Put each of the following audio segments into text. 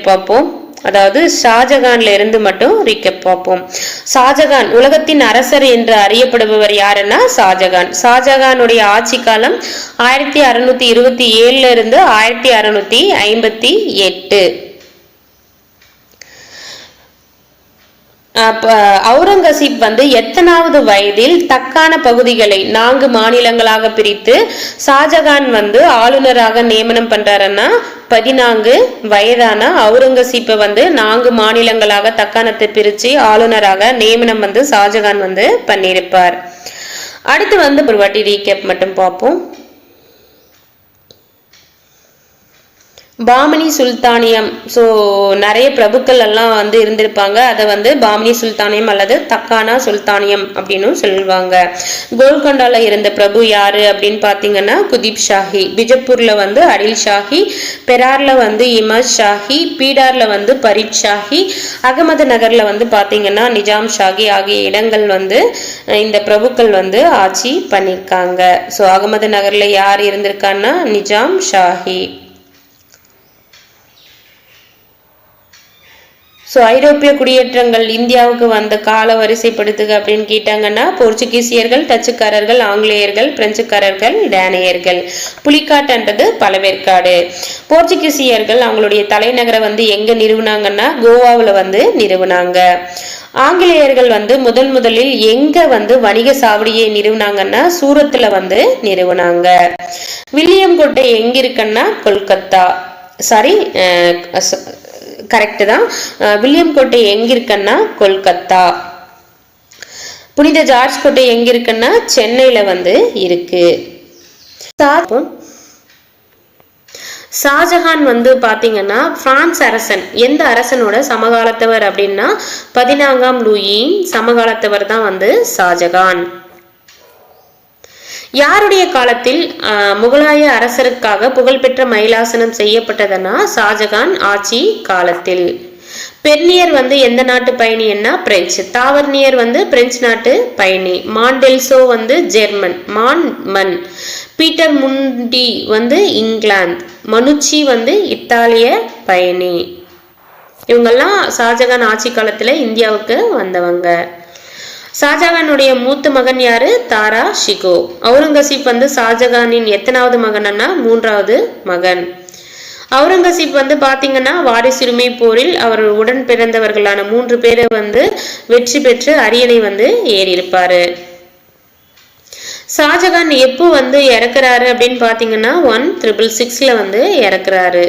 பார்ப்போம். அதாவது ஷாஜகான்ல இருந்து மட்டும் ரீகேப் பார்ப்போம். ஷாஜகான் உலகத்தின் அரசர் என்று அறியப்படுபவர் யாருன்னா ஷாஜகான். ஷாஜகானுடைய ஆட்சி காலம் 1627 இருந்து 1658. அவுரங்கசீப் எத்தனாவது வயதில் தக்கான பகுதிகளை 4 மாநிலங்களாக பிரித்து ஷாஜகான் ஆளுநராக நியமனம் பண்றாருன்னா 14 வயதான அவுரங்கசீப்பை 4 மாநிலங்களாக தக்காணத்தை பிரிச்சு ஆளுநராக நியமனம் ஷாஜகான் பண்ணியிருப்பார். அடுத்து ஒரு வாட்டி ரீகேப் மட்டும் பார்ப்போம். பாமினி சுல்தானியம். ஸோ நிறைய பிரபுக்கள் எல்லாம் இருந்திருப்பாங்க. அதை பாமினி சுல்தானியம் அல்லது தக்கானா சுல்தானியம் அப்படின்னு சொல்லுவாங்க. கோல்கொண்டால இருந்த பிரபு யாரு அப்படின்னு பார்த்தீங்கன்னா குதிப் ஷாஹி. பிஜப்பூர்ல அடில் ஷாஹி, பெரார்ல இமத் ஷாஹி, பீடார்ல பரீத் ஷாஹி, அகமது நகர்ல பார்த்தீங்கன்னா நிஜாம் ஷாஹி ஆகிய இடங்கள் இந்த பிரபுக்கள் ஆட்சி பண்ணியிருக்காங்க. ஸோ அகமது நகர்ல யார் இருந்திருக்கான்னா நிஜாம் ஷாஹி. ஸோ ஐரோப்பிய குடியேற்றங்கள் இந்தியாவுக்கு வந்த கால வரிசைப்படுத்துக அப்படின்னு கேட்டாங்கன்னா போர்ச்சுகீசியர்கள், டச்சுக்காரர்கள், ஆங்கிலேயர்கள், பிரெஞ்சுக்காரர்கள், டேனியர்கள். புலிக்காட்டுன்றது பழவேற்காடு. போர்ச்சுகீசியர்கள் அவங்களுடைய தலைநகரை எங்க நிறுவனாங்கன்னா கோவாவில் நிறுவனாங்க. ஆங்கிலேயர்கள் முதலில் எங்க வணிக சாவடியை நிறுவனாங்கன்னா சூரத்துல நிறுவனாங்க. வில்லியம் கோட்டை எங்க இருக்குன்னா கொல்கத்தா. சாரி, கரெக்ட் தான். வில்லியம் கோட்டை எங்க இருக்குன்னா கொல்கத்தா. புனித ஜார்ஜ் கோட்டை எங்க இருக்குன்னா சென்னையில இருக்கு. ஷாஜகான் பாத்தீங்கன்னா பிரான்ஸ் அரசன். எந்த அரசனோட சமகாலத்தவர் அப்படின்னா 14ஆம் லூயின் சமகாலத்தவர் தான் ஷாஜகான். யாருடைய காலத்தில் முகலாய அரசருக்காக புகழ்பெற்ற மயிலாசனம் செய்யப்பட்டதுன்னா ஷாஜகான் ஆட்சி காலத்தில். பெர்னியர் எந்த நாட்டு பயணின்னா பிரெஞ்சு. தாவர்னியர் பிரெஞ்சு நாட்டு பயணி. மாண்டெல்சோ ஜெர்மன். மன். பீட்டர் முண்டி இங்கிலாந்து. மனுச்சி இத்தாலிய பயணி. இவங்கெல்லாம் ஷாஜகான் ஆட்சி காலத்துல இந்தியாவுக்கு வந்தவங்க. ஷாஜகானுடைய மூத்த மகன் யாரு? தாரா ஷிகோ. அவுரங்கசீப் ஷாஜகானின் எத்தனாவது மகன்னா 3வது மகன். அவுரங்கசீப் பாத்தீங்கன்னா வாரிசுரிமை போரில் அவர் உடன் பிறந்தவர்களான 3 பேரை வெற்றி பெற்று அரியணை ஏறி இருப்பாரு. ஷாஜகான் எப்போ இறக்குறாரு அப்படின்னு பாத்தீங்கன்னா 1666ல இறக்குறாரு.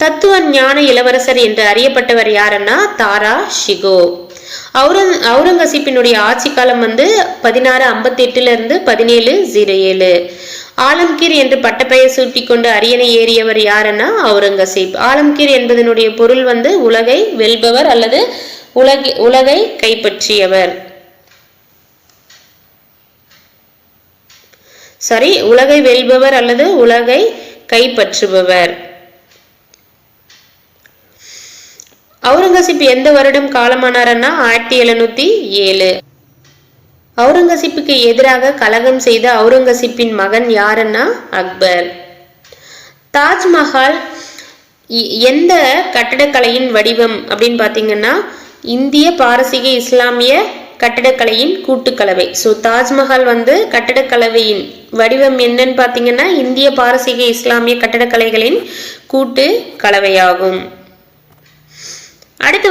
தத்துவ ஞான இளவரசர் என்று அறியப்பட்டவர் யாருன்னா தாரா ஷிகோ. அவுரங்கசீப்பினுடைய ஆட்சி காலம் 1658 இருந்து 1707. ஆலம்கீர் என்று பட்டப்பெயர் சூட்டி கொண்டு அரியணை ஏறியவர் யாருன்னா அவுரங்கசீப். ஆலம்கீர் என்பதனுடைய பொருள் உலகை வெல்பவர் அல்லது உலகை கைப்பற்றியவர். உலகை வெல்பவர் அல்லது உலகை கைப்பற்றுபவர். அவுரங்கசீப் எந்த வருடம் காலமானார்னா 1707. அவுரங்கசீப்புக்கு எதிராக கலகம் செய்த அவுரங்கசீப்பின் மகன் யாருன்னா அக்பர். தாஜ்மஹால் எந்த கட்டடக்கலையின் வடிவம் அப்படின்னு பாத்தீங்கன்னா இந்திய, பாரசீக, இஸ்லாமிய கட்டடக்கலையின் கூட்டுக்கலவை. ஸோ தாஜ்மஹால் கட்டடக்கலவையின் வடிவம் என்னன்னு பாத்தீங்கன்னா இந்திய, பாரசீக, இஸ்லாமிய கட்டடக்கலைகளின் கூட்டு கலவையாகும். அடுத்து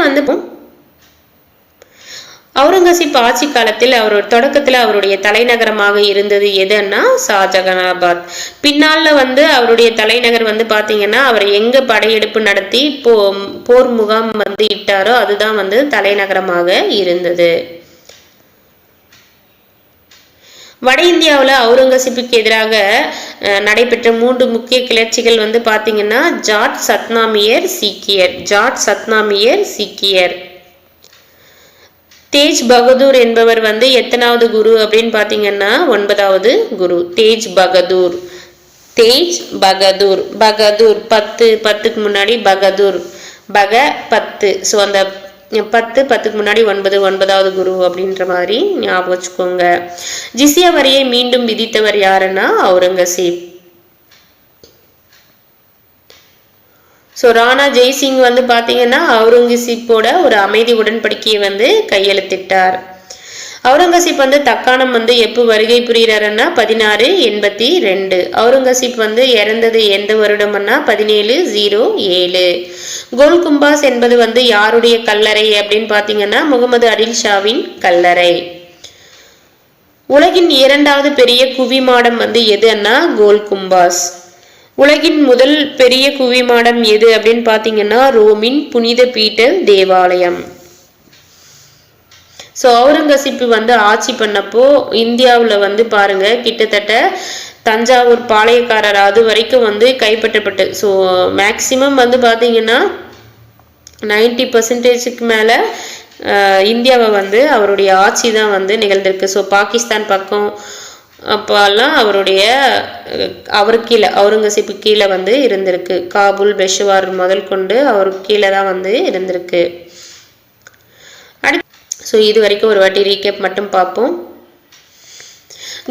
அவுரங்கசீப் ஆட்சி காலத்தில் தொடக்கத்தில் அவருடைய தலைநகரமாக இருந்தது எதுன்னா ஷாஜகானாபாத். பின்னால அவருடைய தலைநகர் பாத்தீங்கன்னா அவர் எங்க படையெடுப்பு நடத்தி போர் முகாம் இட்டாரோ அதுதான் தலைநகரமாக இருந்தது. வட இந்தியாவில் அவுரங்கசீப்புக்கு எதிராக நடைபெற்ற 3 முக்கிய கிளர்ச்சிகள் பாத்தீங்கன்னா ஜாட் சத்னாமியர் சீக்கியர். தேஜ் பகதூர் என்பவர் எத்தனாவது குரு அப்படின்னு பாத்தீங்கன்னா 9வது குரு. தேஜ் பகதூர் 10க்கு முன்னாடி பகதூர் 10. ஸோ அந்த 10க்கு முன்னாடி 9வது குரு அப்படின்ற மாதிரி ஞாபகம் வச்சுக்கோங்க. ஜிசியா வரியை மீண்டும் விதித்தவர் யாருன்னா அவுரங்கசீப். ஸோ ராணா ஜெய்சிங் வந்து பார்த்தீங்கன்னா அவுரங்கசீப்போட ஒரு அமைதி உடன்படிக்கையை வந்து கையெழுத்திட்டார். அவுரங்கசீப் வந்து தக்காணம் வந்து எப்போ வருகை புரிகிறாருன்னா 1682. அவுரங்கசீப் வந்து இறந்தது எந்த வருடம்னா 1707. கோல்கும்பாஸ் என்பது வந்து யாருடைய கல்லறை அப்படின்னு பார்த்தீங்கன்னா முகமது அடில் ஷாவின் கல்லறை. உலகின் இரண்டாவது பெரிய குவிமாடம் வந்து எதுன்னா கோல்கும்பாஸ். உலகின் முதல் பெரிய குவிமாடம் எது அப்படின்னு பார்த்தீங்கன்னா ரோமின் புனித பீட்டர் தேவாலயம். ஸோ அவுரங்கசீப் வந்து ஆட்சி பண்ணப்போ இந்தியாவில் வந்து பாருங்க கிட்டத்தட்ட தஞ்சாவூர் பாளையக்காரர் அது வரைக்கும் வந்து கைப்பற்றப்பட்டு, ஸோ மேக்சிமம் வந்து பார்த்தீங்கன்னா 90% மேலே இந்தியாவை வந்து அவருடைய ஆட்சி தான் வந்து நிகழ்ந்திருக்கு. ஸோ பாகிஸ்தான் பக்கம் அப்போல்லாம் அவருக்கு கீழே அவுரங்கசீப்பு கீழே வந்து இருந்திருக்கு. காபூல் பெஷவார் முதல் கொண்டு அவருக்கு கீழே தான் வந்து இருந்திருக்கு. ஸோ இது வரைக்கும் ஒரு வாட்டி ரீகேப் மட்டும் பார்ப்போம்.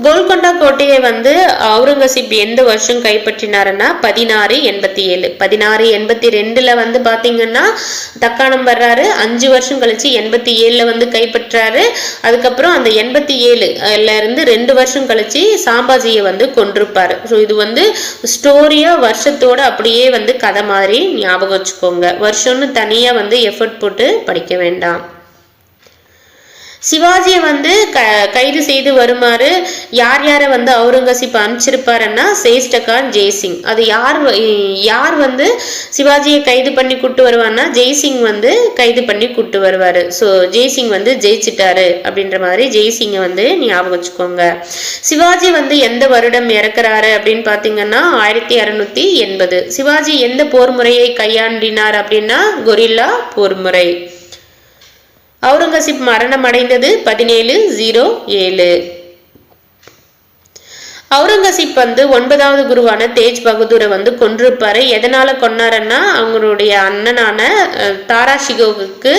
கோல்கொண்டா கோட்டையை வந்து அவுரங்கசீப் எந்த வருஷம் கைப்பற்றினாருன்னா 1687. 1682 வந்து பாத்தீங்கன்னா தக்காணம் வர்றாரு. 5 வருஷம் கழிச்சு 87 வந்து கைப்பற்றாரு. அதுக்கப்புறம் அந்த 87ல இருந்து 2 வருஷம் கழிச்சு சாம்பாஜியை வந்து கொண்டிருப்பாரு. ஸோ இது வந்து ஸ்டோரியா வருஷத்தோட அப்படியே வந்து கதை மாதிரி ஞாபகம் வச்சுக்கோங்க. வருஷம்னு தனியா வந்து எஃபர்ட் போட்டு படிக்க வேண்டாம். சிவாஜியை வந்து கைது செய்து வருமாறு யார் யாரை வந்து அவுரங்கசீப் அனுப்பிச்சிருப்பாருன்னா சேஷ்டகான் ஜெய்சிங். அது யார் வந்து சிவாஜியை கைது பண்ணி கூட்டு வருவார்னா ஜெய்சிங் வந்து கைது பண்ணி கூட்டு வருவாரு. ஸோ ஜெய்சிங் வந்து ஜெயிச்சிட்டாரு அப்படின்ற மாதிரி ஜெய்சிங்கை வந்து ஞாபகம் வச்சுக்கோங்க. சிவாஜி வந்து எந்த வருடம் இறக்குறாரு அப்படின்னு பார்த்தீங்கன்னா 1680. சிவாஜி எந்த போர் முறையை கையாண்டினார் அப்படின்னா கொரில்லா போர் முறை. அவுரங்கசீப் மரணம் அடைந்தது 1707. அவுரங்கசீப் வந்து 9வது குருவான தேஜ் பகதூரை வந்து கொன்றிருப்பாரு. எதனால கொன்னாருன்னா அவங்களுடைய அண்ணனான தாராஷிகோவுக்கு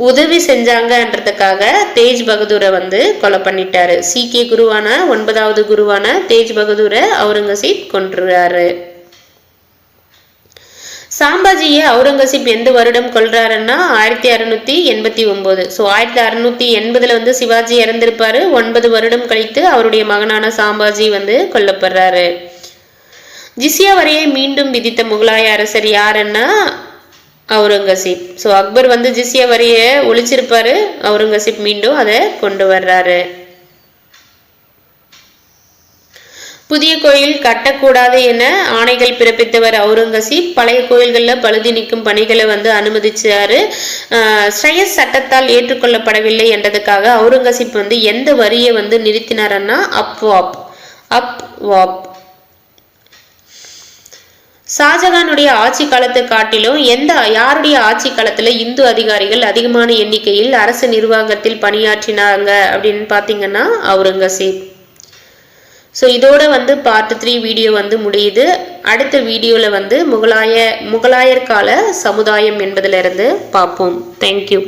உதவி செஞ்சாங்கன்றதுக்காக தேஜ் பகதூரை வந்து கொலை பண்ணிட்டாரு. சீக்கிய குருவான 9வது குருவான தேஜ் பகதூரை அவுரங்கசீப் கொன்றாரு. சாம்பாஜியை அவுரங்கசீப் எந்த வருடம் கொல்றாருன்னா 1689. ஸோ 1680 வந்து சிவாஜி இறந்திருப்பாரு. 9 வருடம் கழித்து அவருடைய மகனான சாம்பாஜி வந்து கொல்லப்படுறாரு. ஜிஸ்யா வரியை மீண்டும் விதித்த முகலாய அரசர் யாருன்னா அவுரங்கசீப். ஸோ அக்பர் வந்து ஜிஸ்யா வரியை ஒழிச்சிருப்பாரு. அவுரங்கசீப் மீண்டும் அதை கொண்டு வர்றாரு. புதிய கோயில் கட்டக்கூடாது என ஆணைகள் பிறப்பித்தவர் அவுரங்கசீப். பழைய கோயில்களில் பழுதி நீக்கும் பணிகளை வந்து அனுமதிச்சாரு. ஸ்ரயஸ் சட்டத்தால் ஏற்றுக்கொள்ளப்படவில்லை என்றதுக்காக அவுரங்கசீப் வந்து எந்த வரியை வந்து நிறுத்தினார்னா அப்வாப். ஷாஜகானுடைய ஆட்சி காலத்தை காட்டிலும் யாருடைய ஆட்சி காலத்துல இந்து அதிகாரிகள் அதிகமான எண்ணிக்கையில் அரசு நிர்வாகத்தில் பணியாற்றினாங்க அப்படின்னு பாத்தீங்கன்னா அவுரங்கசீப். ஸோ இதோட வந்து பார்ட் 3 வீடியோ வந்து முடியுது. அடுத்த வீடியோவில் வந்து முகலாயர் கால சமுதாயம் என்பதிலிருந்து பார்ப்போம். தேங்க்யூ.